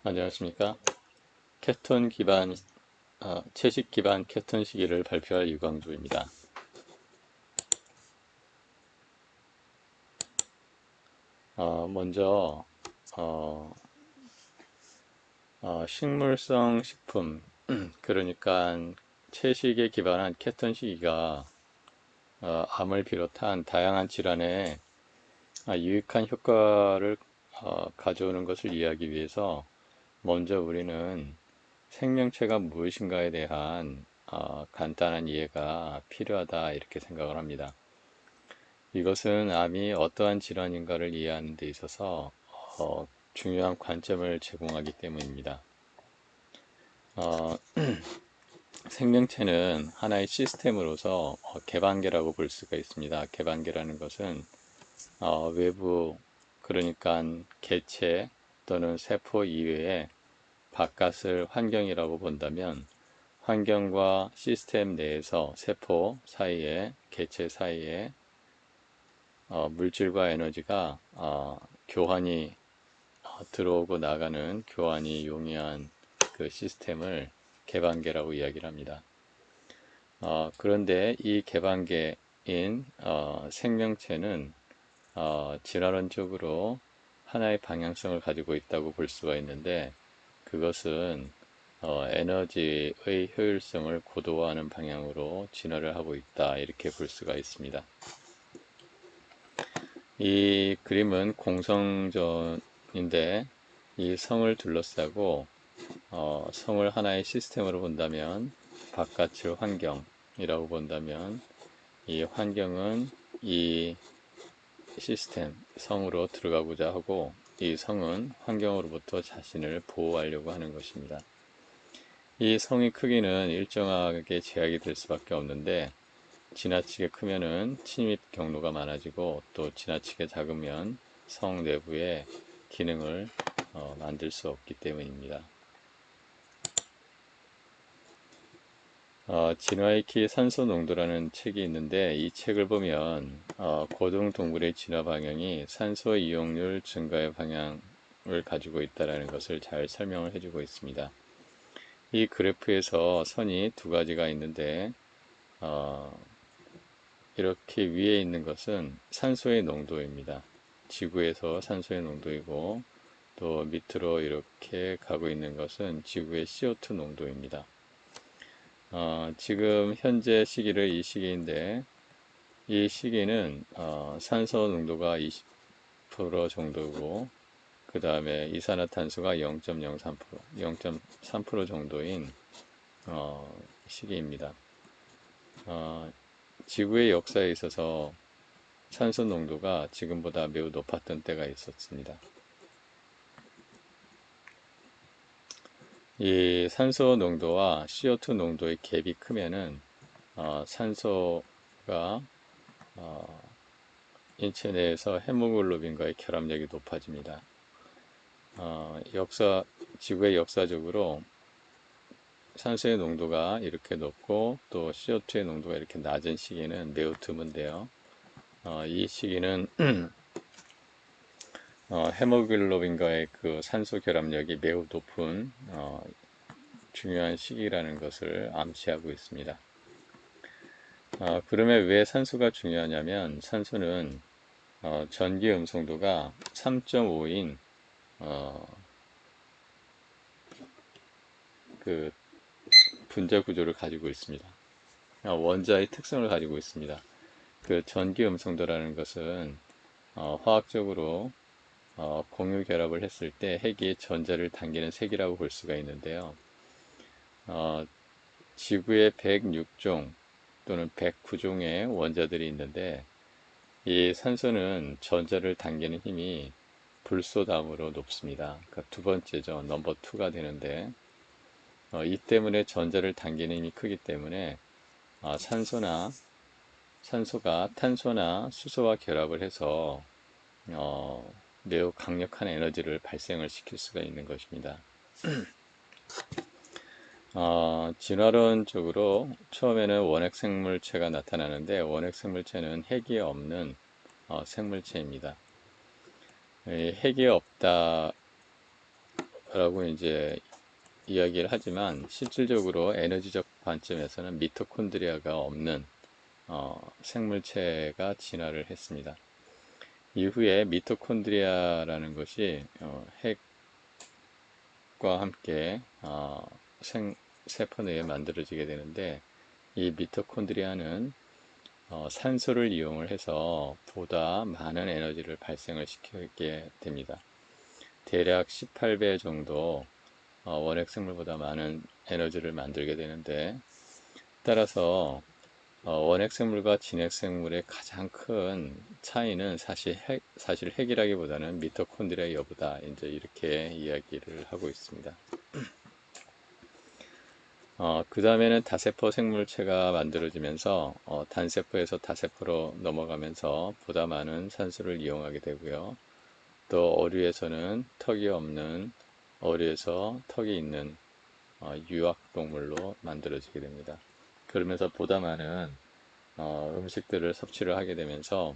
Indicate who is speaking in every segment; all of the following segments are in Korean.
Speaker 1: 안녕하십니까. 케톤 기반, 채식 기반 케톤 시기를 발표할 유광주입니다. 먼저, 어, 식물성 식품, 그러니까 채식에 기반한 케톤 시기가 암을 비롯한 다양한 질환에 유익한 효과를 가져오는 것을 이해하기 위해서 먼저 우리는 생명체가 무엇인가에 대한 간단한 이해가 필요하다 이렇게 생각을 합니다. 이것은 암이 어떠한 질환인가를 이해하는 데 있어서 중요한 관점을 제공하기 때문입니다. 어, 생명체는 하나의 시스템으로서 개방계라고 볼 수가 있습니다. 개방계라는 것은 외부, 그러니까 개체 또는 세포 이외에 바깥을 환경이라고 본다면 환경과 시스템 내에서 세포 사이에, 개체 사이에 물질과 에너지가 교환이 들어오고 나가는 교환이 용이한 그 시스템을 개방계라고 이야기를 합니다. 그런데 이 개방계인 생명체는 진화론적으로 하나의 방향성을 가지고 있다고 볼 수가 있는데 그것은 에너지의 효율성을 고도화하는 방향으로 진화를 하고 있다 이렇게 볼 수가 있습니다. 이 그림은 공성전인데 이 성을 둘러싸고 성을 하나의 시스템으로 본다면 바깥의 환경이라고 본다면 이 환경은 이 시스템 성으로 들어가고자 하고 이 성은 환경으로부터 자신을 보호하려고 하는 것입니다. 이 성의 크기는 일정하게 제약이 될 수밖에 없는데 지나치게 크면은 침입 경로가 많아지고 또 지나치게 작으면 성 내부의 기능을 만들 수 없기 때문입니다. 진화의 키 산소 농도라는 책이 있는데 이 책을 보면 고등 동물의 진화 방향이 산소 이용률 증가의 방향을 가지고 있다는 것을 잘 설명을 해주고 있습니다. 이 그래프에서 선이 두 가지가 있는데 이렇게 위에 있는 것은 산소의 농도입니다. 지구에서 산소의 농도이고 또 밑으로 이렇게 가고 있는 것은 지구의 CO2 농도입니다. 지금 현재 시기를 이 시기인데 이 시기는 산소 농도가 20% 정도고 그 다음에 이산화탄소가 0.03%, 0.3% 정도인 시기입니다. 지구의 역사에 있어서 산소 농도가 지금보다 매우 높았던 때가 있었습니다. 이 산소 농도와 CO2 농도의 갭이 크면은 산소가 인체 내에서 헤모글로빈과의 결합력이 높아집니다. 지구의 역사적으로 산소의 농도가 이렇게 높고 또 CO2의 농도가 이렇게 낮은 시기는 매우 드문데요. 이 시기는 헤모글로빈과의 그 산소 결합력이 매우 높은 중요한 시기라는 것을 암시하고 있습니다. 그러면 왜 산소가 중요하냐면 산소는 전기 음성도가 3.5인 그 분자 구조를 가지고 있습니다. 원자의 특성을 가지고 있습니다. 그 전기 음성도라는 것은 화학적으로 공유 결합을 했을 때 핵이 전자를 당기는 색이라고 볼 수가 있는데요. 지구에 106종 또는 109종의 원자들이 있는데 이 산소는 전자를 당기는 힘이 불소담으로 높습니다. 그러니까 두 번째죠. 넘버 2가 되는데 이 때문에 전자를 당기는 힘이 크기 때문에 산소가 탄소나 수소와 결합을 해서 매우 강력한 에너지를 발생을 시킬 수가 있는 것입니다. 진화론적으로 처음에는 원핵 생물체가 나타나는데 원핵 생물체는 핵이 없는 생물체입니다. 핵이 없다 라고 이제 이야기를 하지만 실질적으로 에너지적 관점에서는 미토콘드리아가 없는 생물체가 진화를 했습니다. 이후에 미토콘드리아라는 것이 핵과 함께 세포 내에 만들어지게 되는데, 이 미토콘드리아는 산소를 이용을 해서 보다 많은 에너지를 발생을 시키게 됩니다. 대략 18배 정도 원핵 생물보다 많은 에너지를 만들게 되는데, 따라서 원핵 생물과 진핵 생물의 가장 큰 차이는 사실 핵이라기보다는 미토콘드리아 여부다, 이제 이렇게 이야기를 하고 있습니다. 그 다음에는 다세포 생물체가 만들어지면서 단세포에서 다세포로 넘어가면서 보다 많은 산소를 이용하게 되고요. 또 어류에서는 턱이 없는, 어류에서 턱이 있는 유학동물로 만들어지게 됩니다. 그러면서 보다 많은 음식들을 섭취를 하게 되면서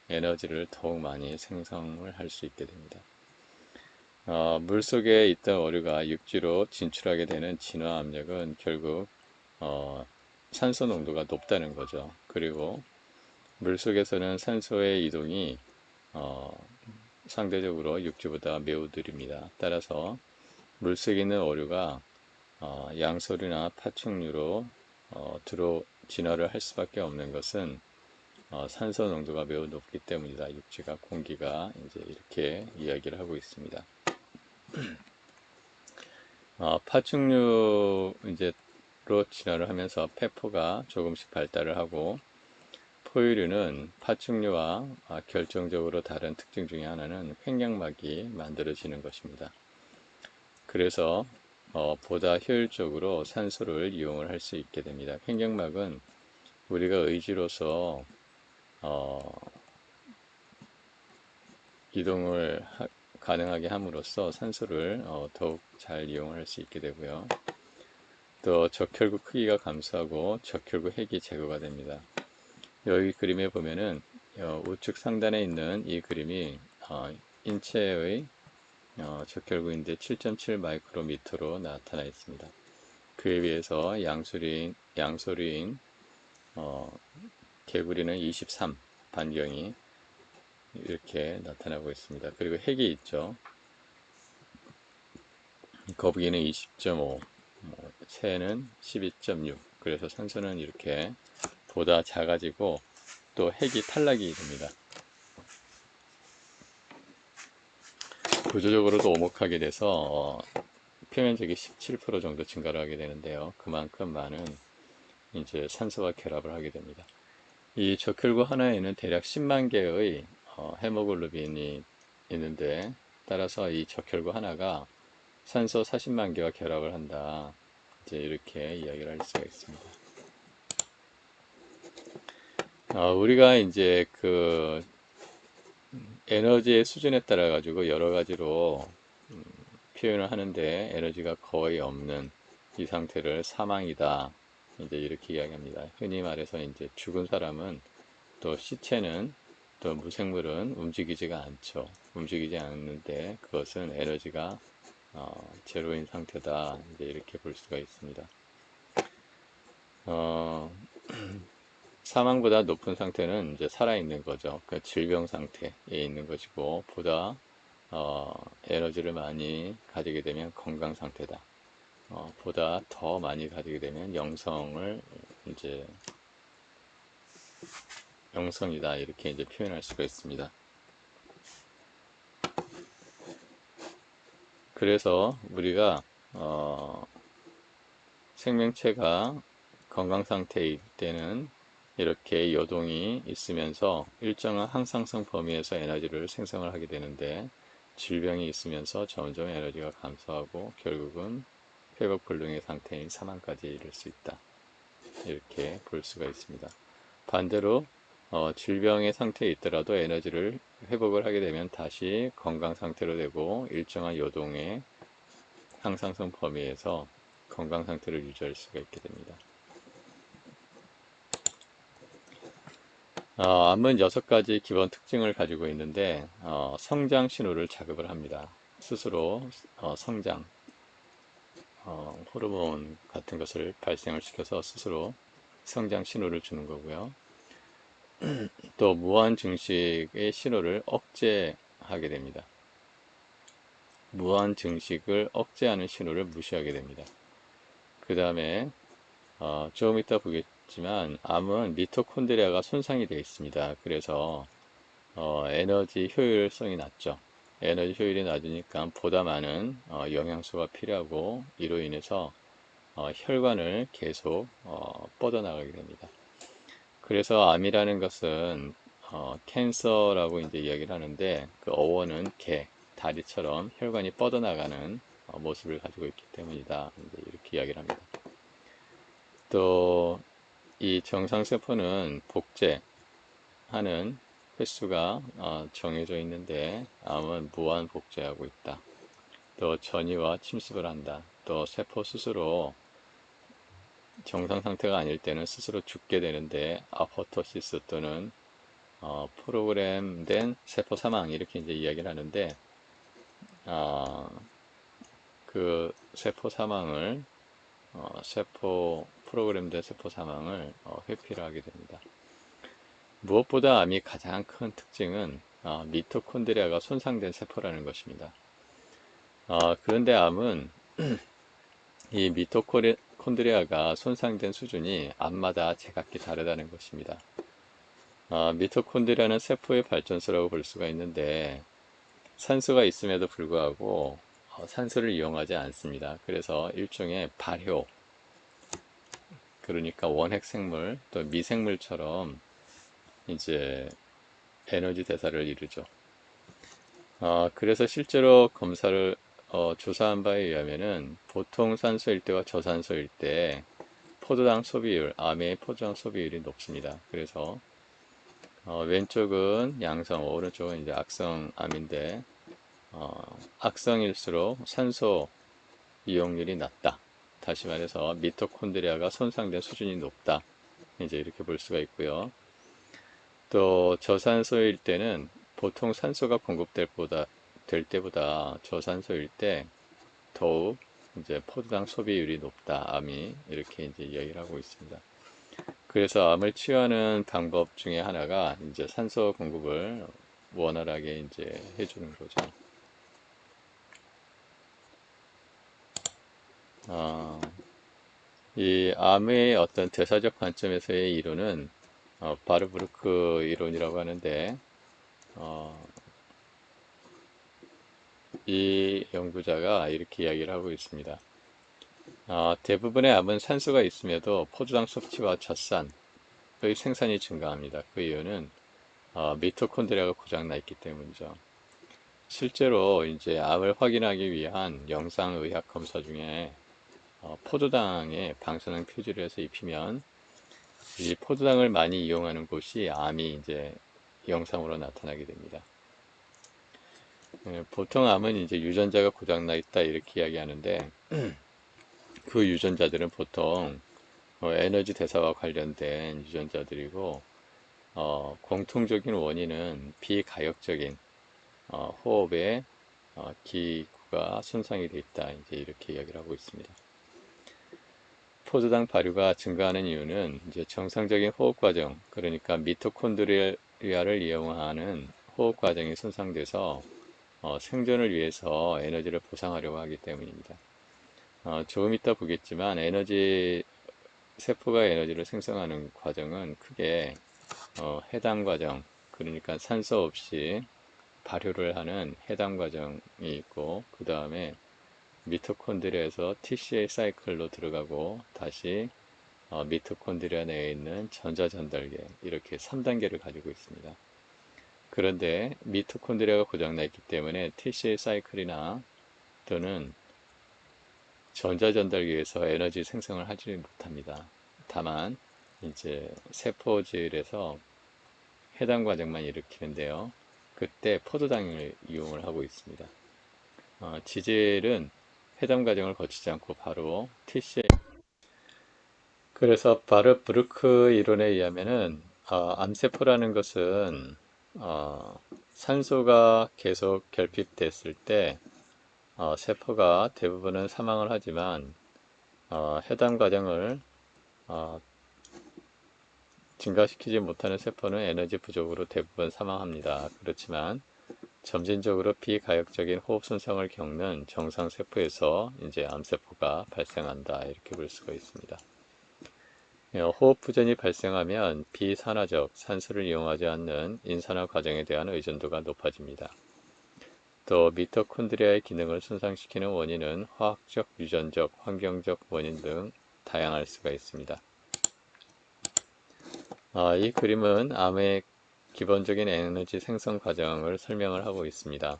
Speaker 1: 에너지를 더욱 많이 생성을 할 수 있게 됩니다. 물속에 있던 어류가 육지로 진출하게 되는 진화 압력은 결국 산소 농도가 높다는 거죠. 그리고 물속에서는 산소의 이동이 상대적으로 육지보다 매우 느립니다. 따라서 물속에 있는 어류가 양서류나 파충류로 진화를 할 수밖에 없는 것은 산소 농도가 매우 높기 때문이다. 육지가, 공기가 이제 이렇게 이야기를 하고 있습니다. 파충류 이제로 진화를 하면서 폐포가 조금씩 발달을 하고, 포유류는 파충류와 결정적으로 다른 특징 중에 하나는 횡격막이 만들어지는 것입니다. 그래서 보다 효율적으로 산소를 이용을 할 수 있게 됩니다. 횡격막은 우리가 의지로서 이동을 가능하게 함으로써 산소를 더욱 잘 이용할 수 있게 되고요. 또 적혈구 크기가 감소하고 적혈구 핵이 제거가 됩니다. 여기 그림에 보면은 우측 상단에 있는 이 그림이 인체의 적혈구인데 7.7 마이크로미터로 나타나 있습니다. 그에 비해서 양서류인 개구리는 23 반경이 이렇게 나타나고 있습니다. 그리고 핵이 있죠. 거북이는 20.5, 새는 12.6. 그래서 산소는 이렇게 보다 작아지고 또 핵이 탈락이 됩니다. 구조적으로도 오목하게 돼서 표면적이 17% 정도 증가를 하게 되는데요. 그만큼 많은 이제 산소와 결합을 하게 됩니다. 이 적혈구 하나에는 대략 10만 개의 헤모글로빈이 있는데, 따라서 이 적혈구 하나가 산소 40만 개와 결합을 한다. 이제 이렇게 이야기를 할 수가 있습니다. 우리가 이제 그 에너지의 수준에 따라 가지고 여러 가지로 표현을 하는데, 에너지가 거의 없는 이 상태를 사망이다, 이제 이렇게 이야기합니다. 흔히 말해서 이제 죽은 사람은, 또 시체는, 또 무생물은 움직이지가 않죠. 움직이지 않는데 그것은 에너지가 제로인 상태다, 이제 이렇게 볼 수가 있습니다. 사망보다 높은 상태는 이제 살아있는 거죠. 그 질병 상태에 있는 것이고, 보다 에너지를 많이 가지게 되면 건강 상태다. 보다 더 많이 가지게 되면 영성이다, 이렇게 이제 표현할 수가 있습니다. 그래서 우리가 생명체가 건강 상태일 때는 이렇게 요동이 있으면서 일정한 항상성 범위에서 에너지를 생성을 하게 되는데, 질병이 있으면서 점점 에너지가 감소하고 결국은 회복 불능의 상태인 사망까지 이를 수 있다, 이렇게 볼 수가 있습니다. 반대로 질병의 상태에 있더라도 에너지를 회복을 하게 되면 다시 건강 상태로 되고, 일정한 요동의 항상성 범위에서 건강 상태를 유지할 수가 있게 됩니다. 암은 6가지 기본 특징을 가지고 있는데 성장 신호를 자극을 합니다. 스스로 성장, 호르몬 같은 것을 발생을 시켜서 스스로 성장 신호를 주는 거고요. 또 무한 증식의 신호를 억제하게 됩니다. 무한 증식을 억제하는 신호를 무시하게 됩니다. 그 다음에 조금 이따 보겠지만 암은 미토콘드리아가 손상이 되어 있습니다. 그래서 에너지 효율성이 낮죠. 에너지 효율이 낮으니까 보다 많은 영양소가 필요하고 이로 인해서 혈관을 계속 뻗어나가게 됩니다. 그래서 암이라는 것은 캔서라고 이제 이야기를 하는데 그 어원은 개, 다리처럼 혈관이 뻗어나가는 모습을 가지고 있기 때문이다. 이제 이렇게 이야기를 합니다. 또 이 정상세포는 복제하는 횟수가 정해져 있는데 암은 무한 복제하고 있다. 또 전이와 침습을 한다. 또 세포 스스로 정상 상태가 아닐 때는 스스로 죽게 되는데 아포토시스 또는 프로그램된 세포 사망 이렇게 이제 이야기를 하는데 그 세포 사망을 세포 프로그램된 세포 사망을 회피를 하게 됩니다. 무엇보다 암이 가장 큰 특징은 미토콘드리아가 손상된 세포라는 것입니다. 그런데 암은 이 미토콘드리아가 손상된 수준이 암마다 제각기 다르다는 것입니다. 미토콘드리아는 세포의 발전소라고 볼 수가 있는데 산소가 있음에도 불구하고 산소를 이용하지 않습니다. 그래서 일종의 발효, 그러니까 원핵 생물 또 미생물처럼 이제 에너지 대사를 이루죠. 그래서 실제로 검사를 조사한 바에 의하면은 보통 산소일 때와 저산소일 때 포도당 소비율, 암의 포도당 소비율이 높습니다. 그래서 왼쪽은 양성, 오른쪽은 이제 악성암인데 악성일수록 산소 이용률이 낮다. 다시 말해서 미토콘드리아가 손상된 수준이 높다. 이제 이렇게 볼 수가 있고요. 또 저산소일 때는 보통 산소가 될 때보다 저산소일 때 더욱 이제 포도당 소비율이 높다. 암이 이렇게 이제 이야기를 하고 있습니다. 그래서 암을 치유하는 방법 중에 하나가 이제 산소 공급을 원활하게 이제 해주는 거죠. 이 암의 어떤 대사적 관점에서의 이론은 바르부르크 이론이라고 하는데 이 연구자가 이렇게 이야기를 하고 있습니다. 대부분의 암은 산소가 있음에도 포도당 섭취와 젖산의 생산이 증가합니다. 그 이유는 미토콘드리아가 고장나 있기 때문이죠. 실제로 이제 암을 확인하기 위한 영상의학 검사 중에 포도당에 방사능 표시를 해서 입히면 이 포도당을 많이 이용하는 곳이 암이 이제 영상으로 나타나게 됩니다. 보통 암은 이제 유전자가 고장나 있다 이렇게 이야기하는데 그 유전자들은 보통 에너지 대사와 관련된 유전자들이고 공통적인 원인은 비가역적인 호흡의 기구가 손상이 되어 있다 이제 이렇게 이야기를 하고 있습니다. 포도당 발효가 증가하는 이유는 이제 정상적인 호흡 과정, 그러니까 미토콘드리아를 이용하는 호흡 과정이 손상돼서 생존을 위해서 에너지를 보상하려고 하기 때문입니다. 조금 이따 보겠지만 세포가 에너지를 생성하는 과정은 크게 해당 과정, 그러니까 산소 없이 발효를 하는 해당 과정이 있고 그 다음에 미토콘드리아에서 TCA 사이클로 들어가고 다시 미토콘드리아 내에 있는 전자전달계 이렇게 3단계를 가지고 있습니다. 그런데 미토콘드리아가 고장나 있기 때문에 TCA 사이클이나 또는 전자전달계에서 에너지 생성을 하지 못합니다. 다만 이제 세포질에서 해당 과정만 일으키는데요. 그때 포도당을 이용을 하고 있습니다. 지질은 해당 과정을 거치지 않고 바로 TCA. 그래서 바르브루크 이론에 의하면은 암세포라는 것은 산소가 계속 결핍됐을 때 세포가 대부분은 사망을 하지만 해당 과정을 어, 증가시키지 못하는 세포는 에너지 부족으로 대부분 사망합니다. 그렇지만 점진적으로 비가역적인 호흡 손상을 겪는 정상 세포에서 이제 암세포가 발생한다 이렇게 볼 수가 있습니다. 호흡 부전이 발생하면 비산화적 산소를 이용하지 않는 인산화 과정에 대한 의존도가 높아집니다. 또 미토콘드리아의 기능을 손상시키는 원인은 화학적, 유전적, 환경적 원인 등 다양할 수가 있습니다. 이 그림은 암의 기본적인 에너지 생성 과정을 설명을 하고 있습니다.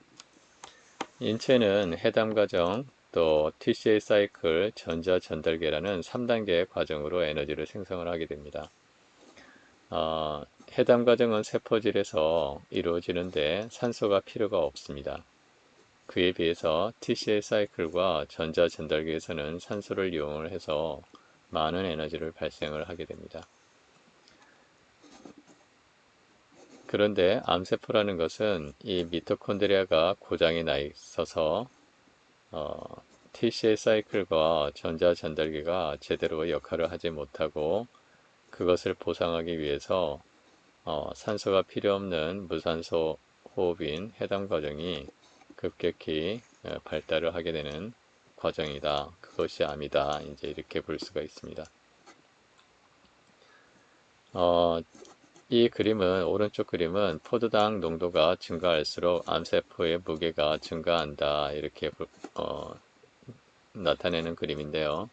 Speaker 1: 인체는 해당 과정, 또 TCA 사이클, 전자 전달계라는 3단계의 과정으로 에너지를 생성을 하게 됩니다. 해당 과정은 세포질에서 이루어지는데 산소가 필요가 없습니다. 그에 비해서 TCA 사이클과 전자 전달계에서는 산소를 이용을 해서 많은 에너지를 발생을 하게 됩니다. 그런데 암세포라는 것은 이 미토콘드리아가 고장이 나 있어서 TCA 사이클과 전자 전달계가 제대로 역할을 하지 못하고 그것을 보상하기 위해서 산소가 필요 없는 무산소 호흡인 해당 과정이 급격히 발달을 하게 되는 과정이다. 그것이 암이다. 이제 이렇게 볼 수가 있습니다. 이 그림은 오른쪽 그림은 포도당 농도가 증가할수록 암세포의 무게가 증가한다. 이렇게 나타내는 그림인데요.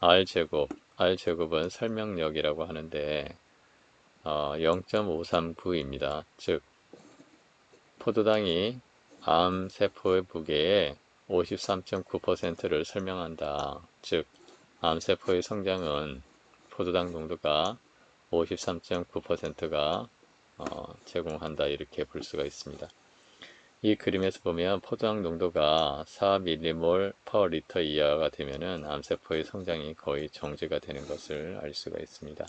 Speaker 1: R제곱은 설명력이라고 하는데 0.539입니다. 즉 포도당이 암세포의 무게의 53.9%를 설명한다. 즉 암세포의 성장은 포도당 농도가 53.9%가 제공한다 이렇게 볼 수가 있습니다. 이 그림에서 보면 포도당 농도가 4mmol per 리터 이하가 되면은 암세포의 성장이 거의 정지가 되는 것을 알 수가 있습니다.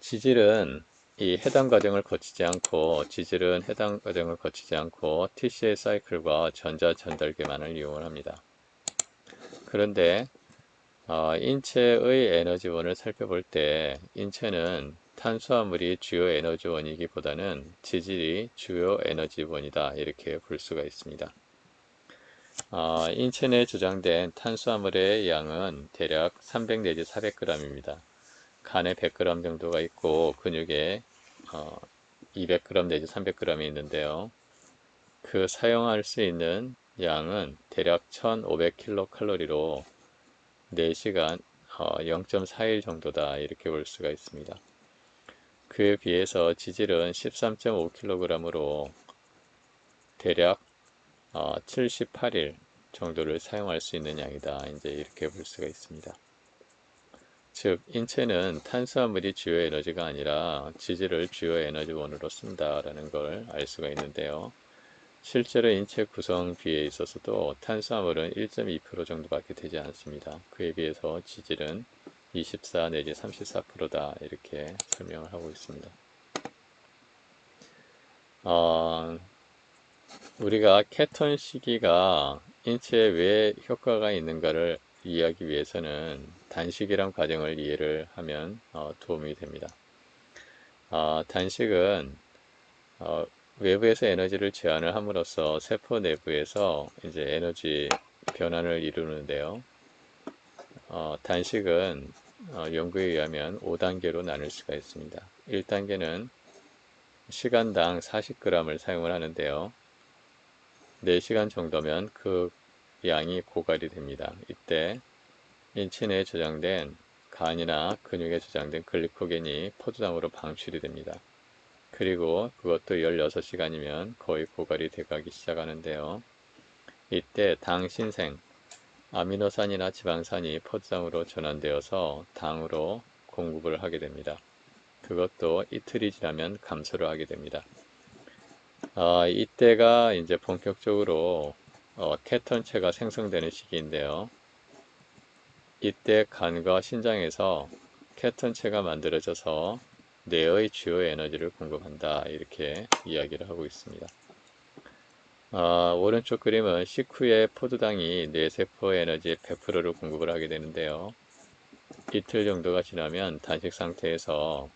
Speaker 1: 지질은 해당 과정을 거치지 않고 TCA 사이클과 전자 전달계만을 이용을 합니다. 그런데 인체의 에너지원을 살펴볼 때 인체는 탄수화물이 주요 에너지원이기보다는 지질이 주요 에너지원이다 이렇게 볼 수가 있습니다. 인체 내에 저장된 탄수화물의 양은 대략 300 내지 400g입니다. 간에 100g 정도가 있고 근육에 200g 내지 300g이 있는데요. 그 사용할 수 있는 양은 대략 1500kcal로 4시간 0.4일 정도다 이렇게 볼 수가 있습니다. 그에 비해서 지질은 13.5kg으로 대략 78일 정도를 사용할 수 있는 양이다 이제 이렇게 볼 수가 있습니다. 즉 인체는 탄수화물이 주요 에너지가 아니라 지질을 주요 에너지원으로 쓴다라는 걸 알 수가 있는데요. 실제로 인체 구성비에 있어서도 탄수화물은 1.2% 정도밖에 되지 않습니다. 그에 비해서 지질은 24 내지 34%다 이렇게 설명을 하고 있습니다. 우리가 케톤 시기가 인체에 왜 효과가 있는가를 이해하기 위해서는 단식이란 과정을 이해를 하면 도움이 됩니다. 단식은 외부에서 에너지를 제한을 함으로써 세포 내부에서 이제 에너지 변환을 이루는데요. 단식은 연구에 의하면 5단계로 나눌 수가 있습니다. 1단계는 시간당 40g을 사용을 하는데요. 4시간 정도면 그 양이 고갈이 됩니다. 이때 인체 내에 저장된 간이나 근육에 저장된 글리코겐이 포도당으로 방출이 됩니다. 그리고 그것도 16시간이면 거의 고갈이 돼가기 시작하는데요. 이때 당 신생, 아미노산이나 지방산이 포도당으로 전환되어서 당으로 공급을 하게 됩니다. 그것도 이틀이 지나면 감소를 하게 됩니다. 이때가 이제 본격적으로 케톤체가 생성되는 시기인데요. 이때 간과 신장에서 케톤체가 만들어져서 뇌의 주요 에너지를 공급한다 이렇게 이야기를 하고 있습니다. 오른쪽 그림은 식후에 포도당이 뇌세포 에너지의 100%를 공급을 하게 되는데요. 이틀 정도가 지나면 단식 상태에서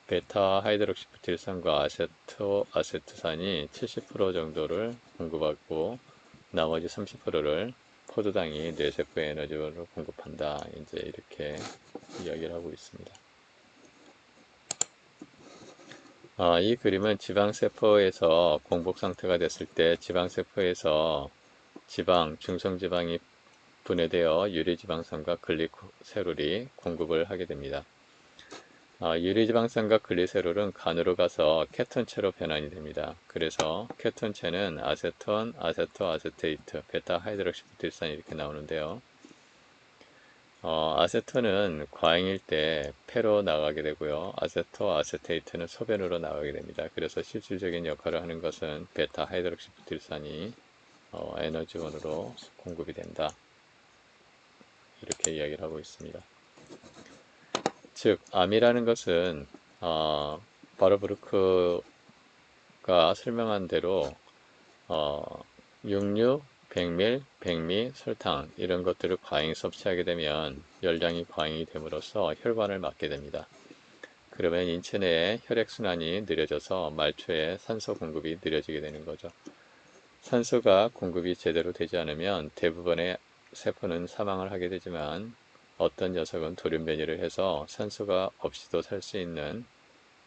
Speaker 1: 베타 하이드록시프틸산과 아세토아세트산이 70% 정도를 공급하고 나머지 30%를 포도당이 뇌세포 에너지로 공급한다. 이제 이렇게 이야기를 하고 있습니다. 이 그림은 지방세포에서 공복 상태가 됐을 때 지방세포에서 중성지방이 분해되어 유리지방산과 글리세롤이 공급을 하게 됩니다. 유리지방산과 글리세롤은 간으로 가서 케톤체로 변환이 됩니다. 그래서 케톤체는 아세톤, 아세토아세테이트, 베타 하이드록시부틸산 이렇게 나오는데요. 아세톤은 과잉일 때 폐로 나가게 되고요. 아세토아세테이트는 소변으로 나가게 됩니다. 그래서 실질적인 역할을 하는 것은 베타 하이드록시부틸산이 에너지원으로 공급이 된다. 이렇게 이야기를 하고 있습니다. 즉, 암이라는 것은 바르부르크가 설명한 대로 육류, 백밀, 백미, 설탕 이런 것들을 과잉 섭취하게 되면 열량이 과잉이 됨으로써 혈관을 막게 됩니다. 그러면 인체 내에 혈액순환이 느려져서 말초에 산소 공급이 느려지게 되는 거죠. 산소가 공급이 제대로 되지 않으면 대부분의 세포는 사망을 하게 되지만 어떤 녀석은 돌연변이를 해서 산소가 없이도 살 수 있는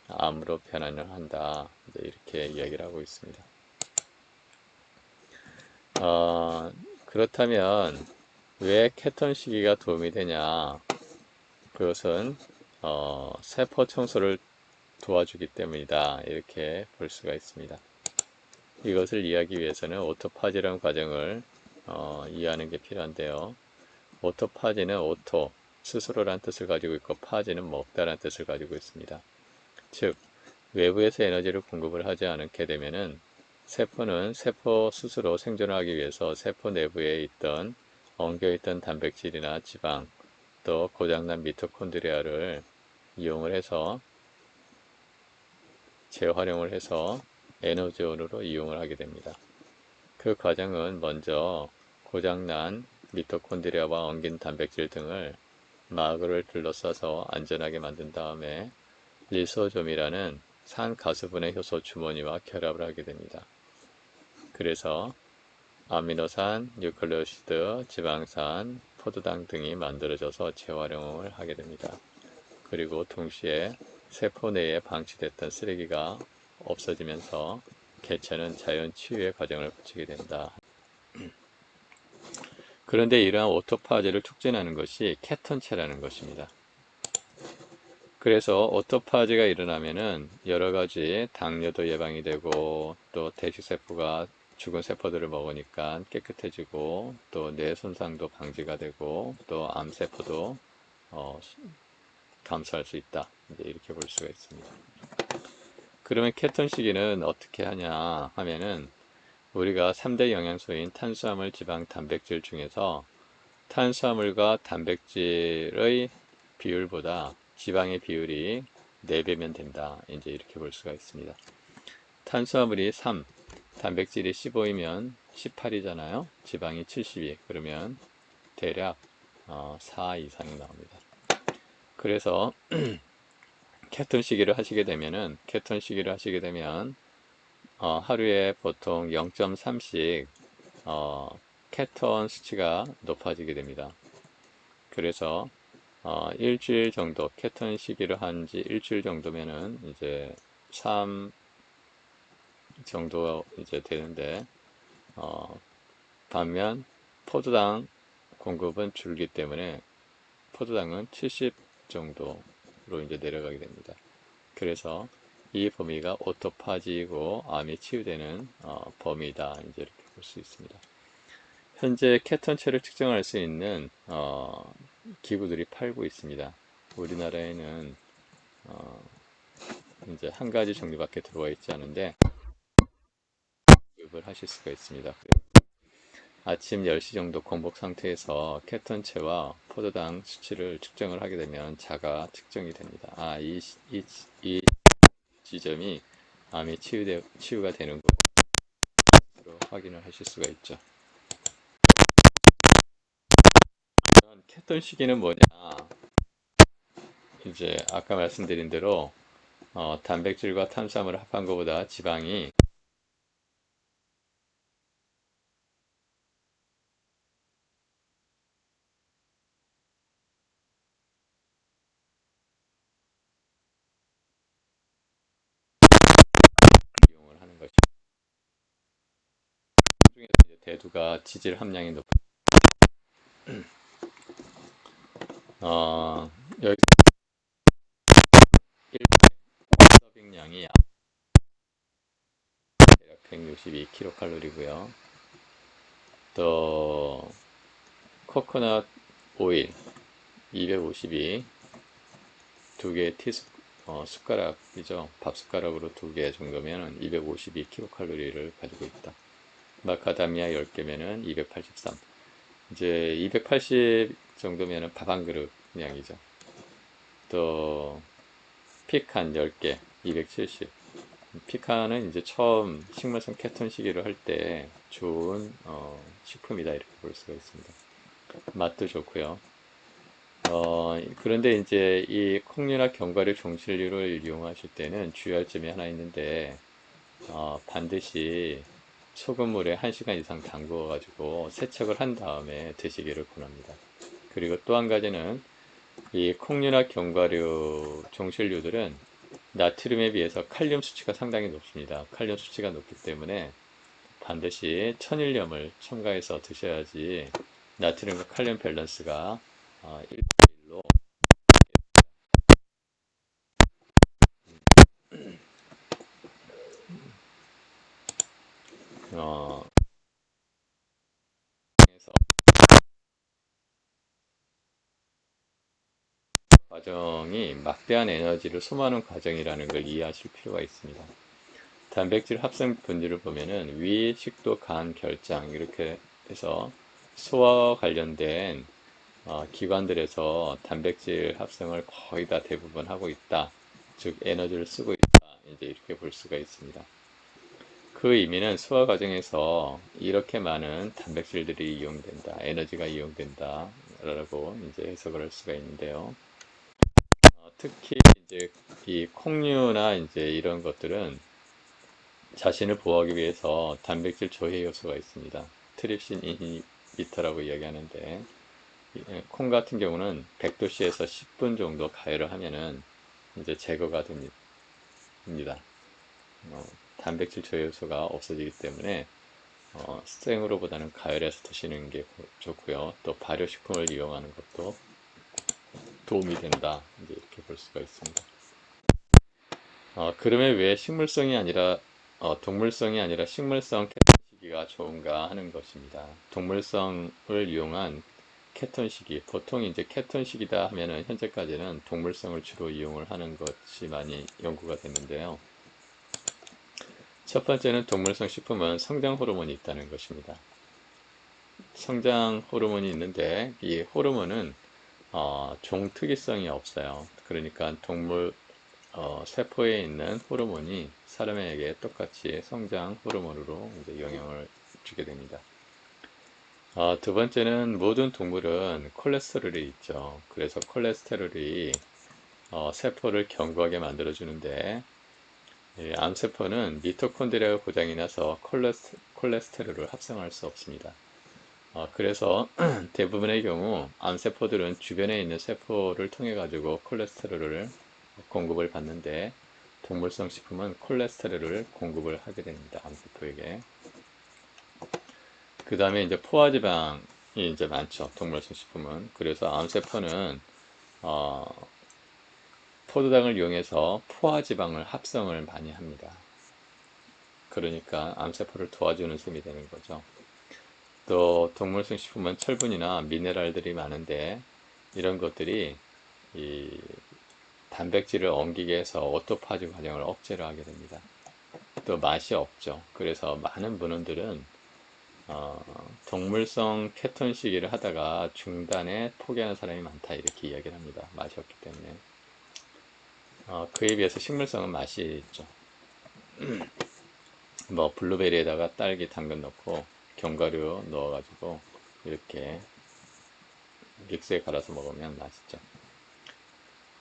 Speaker 1: 암으로 변환을 한다. 이렇게 이야기를 하고 있습니다. 그렇다면 왜 케톤 시기가 도움이 되냐? 그것은 세포 청소를 도와주기 때문이다. 이렇게 볼 수가 있습니다. 이것을 이해하기 위해서는 오토파지라는 과정을 이해하는 게 필요한데요. 오토파지는 오토, 스스로란 뜻을 가지고 있고 파지는 먹다란 뜻을 가지고 있습니다. 즉, 외부에서 에너지를 공급을 하지 않게 되면은 세포는 세포 스스로 생존하기 위해서 세포 내부에 있던 엉겨있던 단백질이나 지방, 또 고장난 미토콘드리아를 이용을 해서 재활용을 해서 에너지원으로 이용을 하게 됩니다. 그 과정은 먼저 고장난 미토콘드리아와 엉긴 단백질 등을 마그를 둘러싸서 안전하게 만든 다음에 리소좀이라는 산가수분해 효소 주머니와 결합을 하게 됩니다. 그래서 아미노산, 뉴클레오시드, 지방산, 포도당 등이 만들어져서 재활용을 하게 됩니다. 그리고 동시에 세포 내에 방치됐던 쓰레기가 없어지면서 개체는 자연 치유의 과정을 거치게 된다. 그런데 이러한 오토파지를 촉진하는 것이 케톤체라는 것입니다. 그래서 오토파지가 일어나면은 여러 가지 당뇨도 예방이 되고 또 대식세포가 죽은 세포들을 먹으니까 깨끗해지고 또 뇌 손상도 방지가 되고 또 암세포도 감소할 수 있다. 이렇게 볼 수가 있습니다. 그러면 케톤 시기는 어떻게 하냐 하면은 우리가 3대 영양소인 탄수화물, 지방, 단백질 중에서 탄수화물과 단백질의 비율보다 지방의 비율이 4배면 된다. 이제 이렇게 볼 수가 있습니다. 탄수화물이 3, 단백질이 15이면 18이잖아요. 지방이 72. 그러면 대략 4 이상이 나옵니다. 그래서 케톤 시기를 하시게 되면 하루에 보통 0.3씩 케톤 수치가 높아지게 됩니다. 그래서 일주일 정도 케톤 시기를 한 지 일주일 정도면은 이제 3 정도 이제 되는데 반면 포도당 공급은 줄기 때문에 포도당은 70 정도로 이제 내려가게 됩니다. 그래서 이 범위가 오토파지이고 암이 치유되는 범위다. 이제 이렇게 볼 수 있습니다. 현재 케톤체를 측정할 수 있는 기구들이 팔고 있습니다. 우리나라에는 이제 한 가지 종류밖에 들어와 있지 않은데 구입을 하실 수가 있습니다. 아침 10시 정도 공복 상태에서 케톤체와 포도당 수치를 측정을 하게 되면 자가 측정이 됩니다. 이 지점이 암이 치유가 되는 거고 확인을 하실 수가 있죠. 케톤 시기는 뭐냐? 이제 아까 말씀드린 대로 단백질과 탄수화물을 합한 것보다 지방이 이용을 하는 것이 중에서 이제 대두가 지질 함량이 높은 여기 서빙량이 대략 162kcal고요. 또 코코넛 오일 252 두 개 숟가락이죠. 밥 숟가락으로 두 개 정도면 252kcal를 가지고 있다. 마카다미아 10개면은 283. 이제 280 정도면은 밥 한 그릇 양이죠. 또 피칸 10개 270. 피칸은 이제 처음 식물성 케톤 시기를 할 때 좋은 식품이다 이렇게 볼 수가 있습니다. 맛도 좋고요. 그런데 이제 이 콩류나 견과류 종실류를 이용하실 때는 주의할 점이 하나 있는데 반드시 소금물에 1시간 이상 담그어 가지고 세척을 한 다음에 드시기를 권합니다. 그리고 또 한 가지는 이 콩류나 견과류 종실류들은 나트륨에 비해서 칼륨 수치가 상당히 높습니다. 칼륨 수치가 높기 때문에 반드시 천일염을 첨가해서 드셔야지 나트륨과 칼륨 밸런스가 1대1로 해서 과정이 막대한 에너지를 소모하는 과정이라는 걸 이해하실 필요가 있습니다. 단백질 합성 분류를 보면은 위, 식도, 간, 결장 이렇게 해서 소화와 관련된 기관들에서 단백질 합성을 거의 다 대부분 하고 있다. 즉 에너지를 쓰고 있다. 이제 이렇게 볼 수가 있습니다. 그 의미는 소화 과정에서 이렇게 많은 단백질들이 이용된다. 에너지가 이용된다. 라고 이제 해석을 할 수가 있는데요. 특히 이제 이 콩류나 이제 이런 것들은 자신을 보호하기 위해서 단백질 조해 요소가 있습니다. 트립신 이니비터라고 이야기하는데 콩 같은 경우는 100도씨에서 10분 정도 가열을 하면은 이제 제거가 됩니다. 단백질 조해 요소가 없어지기 때문에 생으로보다는 가열해서 드시는 게 좋고요. 또 발효식품을 이용하는 것도 도움이 된다. 이제 이렇게 볼 수가 있습니다. 그러면 왜 동물성이 아니라 식물성 케톤 시기가 좋은가 하는 것입니다. 동물성을 이용한 케톤 시기, 보통 이제 케톤 시기다 하면은 현재까지는 동물성을 주로 이용을 하는 것이 많이 연구가 됐는데요. 첫 번째는 동물성 식품은 성장 호르몬이 있다는 것입니다. 성장 호르몬이 있는데 이 호르몬은 종특이성이 없어요. 그러니까 동물 세포에 있는 호르몬이 사람에게 똑같이 성장 호르몬으로 이제 영향을 주게 됩니다. 두 번째는 모든 동물은 콜레스테롤이 있죠. 그래서 콜레스테롤이 세포를 견고하게 만들어주는데 암세포는 미토콘드리아 고장이 나서 콜레스테롤을 합성할 수 없습니다. 그래서 대부분의 경우 암세포들은 주변에 있는 세포를 통해 가지고 콜레스테롤을 공급을 받는데 동물성 식품은 콜레스테롤을 공급을 하게 됩니다. 암세포에게. 그 다음에 이제 포화지방이 이제 많죠. 동물성 식품은. 그래서 암세포는 어, 포도당을 이용해서 포화지방을 합성을 많이 합니다. 그러니까 암세포를 도와주는 셈이 되는 거죠. 또 동물성 식품은 철분이나 미네랄들이 많은데 이런 것들이 이 단백질을 엉기게 해서 오토파지 과정을 억제를 하게 됩니다. 또 맛이 없죠. 그래서 많은 분들은 동물성 케톤 시기를 하다가 중단에 포기하는 사람이 많다 이렇게 이야기를 합니다. 맛이 없기 때문에. 그에 비해서 식물성은 맛이 있죠. 뭐 블루베리에다가 딸기 당근 넣고 견과류 넣어가지고 이렇게 믹스에 갈아서 먹으면 맛있죠.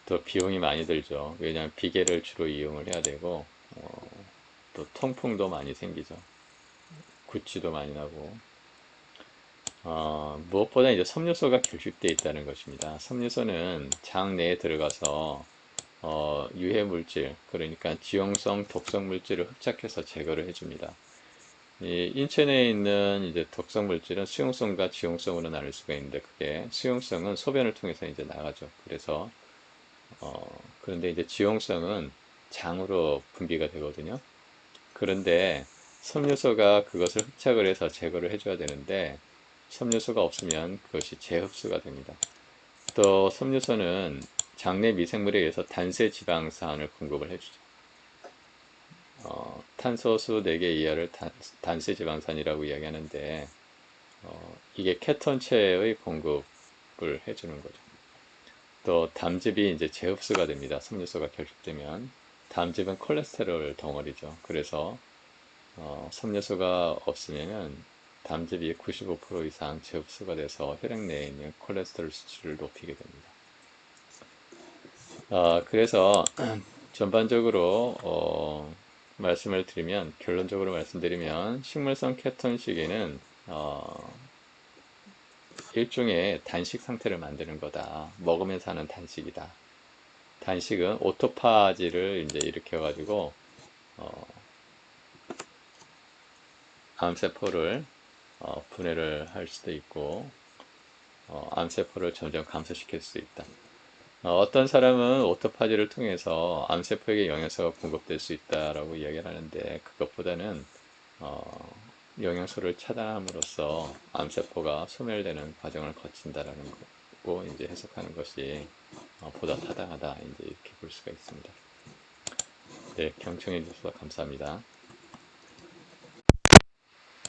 Speaker 1: 또 비용이 많이 들죠. 왜냐하면 비계를 주로 이용을 해야 되고 또 통풍도 많이 생기죠. 구취도 많이 나고 무엇보다 이제 섬유소가 결핍되어 있다는 것입니다. 섬유소는 장 내에 들어가서 유해 물질, 그러니까 지용성, 독성 물질을 흡착해서 제거를 해줍니다. 이 인체내에 있는 이제 독성 물질은 수용성과 지용성으로 나눌 수가 있는데 그게 수용성은 소변을 통해서 이제 나가죠. 그래서 그런데 이제 지용성은 장으로 분비가 되거든요. 그런데 섬유소가 그것을 흡착을 해서 제거를 해줘야 되는데 섬유소가 없으면 그것이 재흡수가 됩니다. 또 섬유소는 장내 미생물에 의해서 단세 지방산을 공급을 해주죠. 탄소수 4개 이하를 단세 지방산이라고 이야기하는데 이게 케톤체의 공급을 해주는 거죠. 또 담즙이 이제 재흡수가 됩니다. 섬유소가 결핍되면 담즙은 콜레스테롤 덩어리죠. 그래서 섬유소가 없으면은 담즙이 95% 이상 재흡수가 돼서 혈액 내에 있는 콜레스테롤 수치를 높이게 됩니다. 그래서 전반적으로 말씀을 드리면 결론적으로 말씀드리면 식물성 케톤식에는 일종의 단식 상태를 만드는 거다. 먹으면서 하는 단식이다. 단식은 오토파지를 이제 일으켜가지고 암세포를 분해를 할 수도 있고 암세포를 점점 감소시킬 수 있다. 어떤 사람은 오토파지를 통해서 암세포에게 영양소가 공급될 수 있다라고 이야기를 하는데 그것보다는 영양소를 차단함으로써 암세포가 소멸되는 과정을 거친다라는 거고 이제 해석하는 것이 보다 타당하다 이제 이렇게 볼 수가 있습니다. 네, 경청해 주셔서 감사합니다.